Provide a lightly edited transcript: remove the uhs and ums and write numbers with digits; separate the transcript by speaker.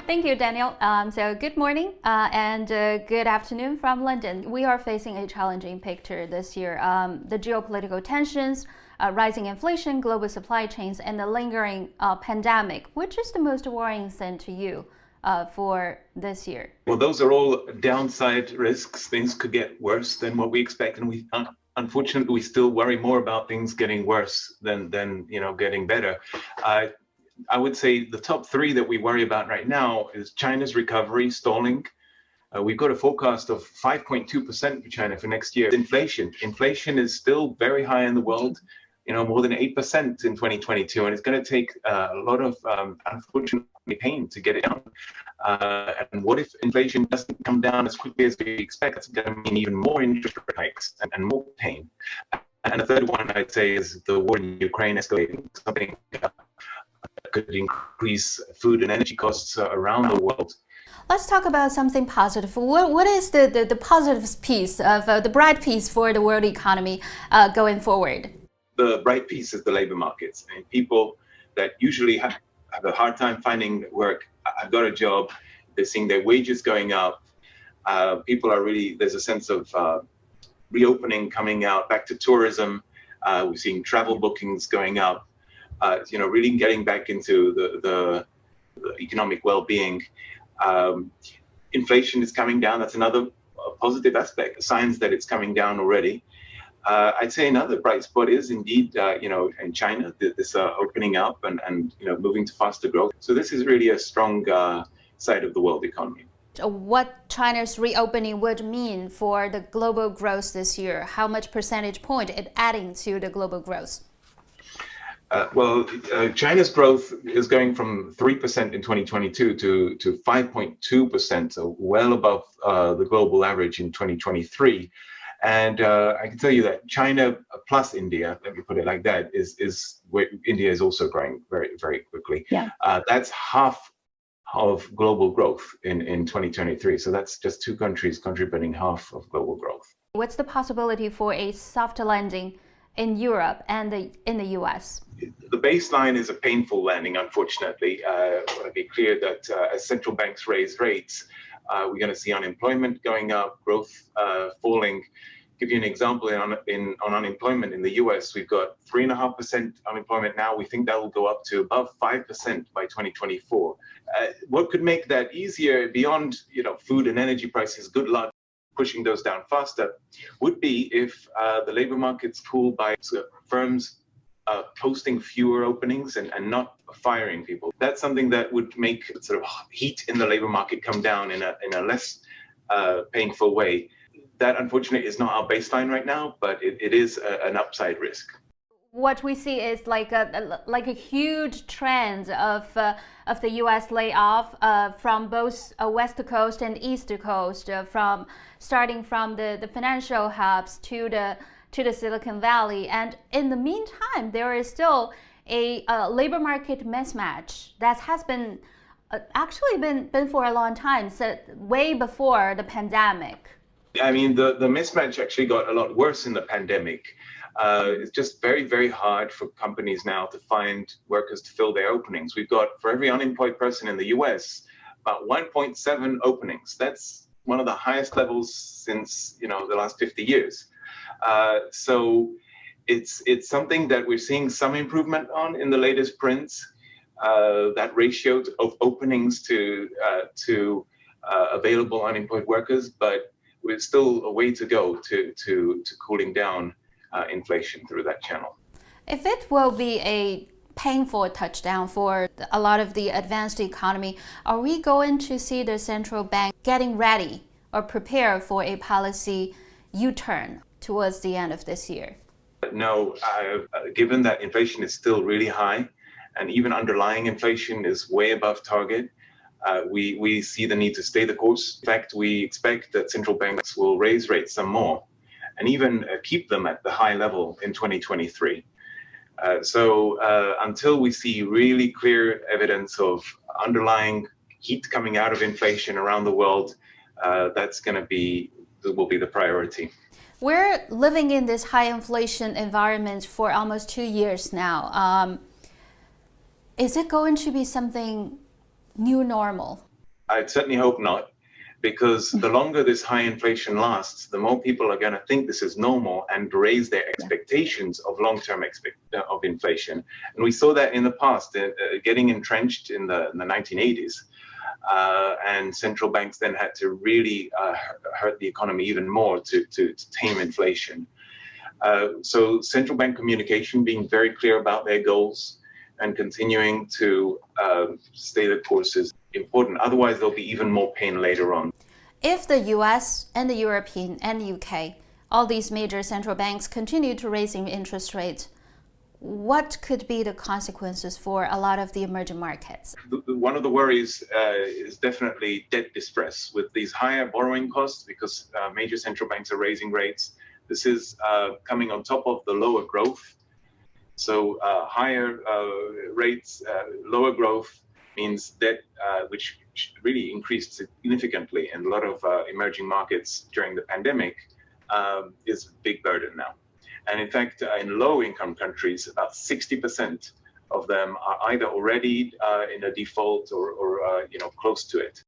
Speaker 1: Thank you, Daniel. So good morning and good afternoon from London. We are facing a challenging picture this year. The geopolitical tensions, rising inflation, global supply chains, and the lingering pandemic. Which is the most worrying thing to you for this year?
Speaker 2: Well, those are all downside risks. Things could get worse than what we expect, and unfortunately we still worry more about things getting worse than getting better. I would say the top three that we worry about right now is China's recovery stalling. We've got a forecast of 5.2% for China for next year. Inflation is still very high in the world, more than 8% in 2022, and it's going to take a lot of unfortunately pain to get it down. And what if inflation doesn't come down as quickly as we expect? It's going to mean even more interest rate hikes and more pain. And the third one I'd say is the war in Ukraine escalating, something could increase food and energy costs around the world.
Speaker 1: Let's talk about something positive. What is the positive piece of the bright piece for the world economy going forward?
Speaker 2: The bright piece is the labor markets. And people that usually have a hard time finding work have got a job. They're seeing their wages going up. People are really, there's a sense of reopening coming out, back to tourism. We're seeing travel bookings going up. Really getting back into the economic well-being. Inflation is coming down. That's another positive aspect, signs that it's coming down already. I'd say another bright spot is indeed, in China, this opening up and moving to faster growth. So this is really a strong side of the world economy.
Speaker 1: What China's reopening would mean for the global growth this year? How much percentage point it adding to the global growth?
Speaker 2: China's growth is going from 3% in 2022 to 5.2%, so well above the global average in 2023. And I can tell you that China plus India, let me put it like that, is where India is also growing very, very quickly.
Speaker 1: Yeah.
Speaker 2: That's half of global growth in 2023. So that's just two countries contributing half of global growth.
Speaker 1: What's the possibility for a soft landing in Europe and in the US?
Speaker 2: The baseline is a painful landing, unfortunately. I want to be clear that as central banks raise rates, we're going to see unemployment going up, growth falling. Give you an example on unemployment in the US, we've got 3.5% unemployment now. We think that will go up to above 5% by 2024. What could make that easier beyond food and energy prices? Good luck pushing those down faster, would be if the labor market's cooled by firms posting fewer openings and not firing people. That's something that would make sort of heat in the labor market come down in a less painful way. That unfortunately is not our baseline right now, but it is an upside risk.
Speaker 1: What we see is like a huge trend of the U.S. layoff from both West Coast and East Coast, starting from the financial hubs to the Silicon Valley. And in the meantime, there is still a labor market mismatch that has been actually been for a long time, so way before the pandemic.
Speaker 2: I mean, the mismatch actually got a lot worse in the pandemic. It's just very, very hard for companies now to find workers to fill their openings. We've got, for every unemployed person in the US, about 1.7 openings. That's one of the highest levels since the last 50 years. So it's something that we're seeing some improvement on in the latest prints. That ratio of openings to available unemployed workers, but we're still a way to go to cooling down inflation through that channel.
Speaker 1: If it will be a painful touchdown for a lot of the advanced economy, are we going to see the central bank getting ready or prepare for a policy U-turn towards the end of this year?
Speaker 2: No, given that inflation is still really high and even underlying inflation is way above target, we see the need to stay the course. In fact, we expect that central banks will raise rates some more and even keep them at the high level in 2023. So until we see really clear evidence of underlying heat coming out of inflation around the world, that's going to will be the priority.
Speaker 1: We're living in this high inflation environment for almost 2 years now. Is it going to be something new normal?
Speaker 2: I'd certainly hope not, because the longer this high inflation lasts, the more people are going to think this is normal and raise their expectations of long-term of inflation. And we saw that in the past, getting entrenched in the 1980s. And central banks then had to really hurt the economy even more to tame inflation. So central bank communication, being very clear about their goals and continuing to stay the course is important. Otherwise, there'll be even more pain later on.
Speaker 1: If the US and the European and the UK, all these major central banks continue to raising interest rates, what could be the consequences for a lot of the emerging markets?
Speaker 2: One of the worries is definitely debt distress with these higher borrowing costs because major central banks are raising rates. This is coming on top of the lower growth. So higher rates, lower growth means debt, which really increased significantly in a lot of emerging markets during the pandemic, is a big burden now. And in fact, in low-income countries, about 60% of them are either already in a default or close to it.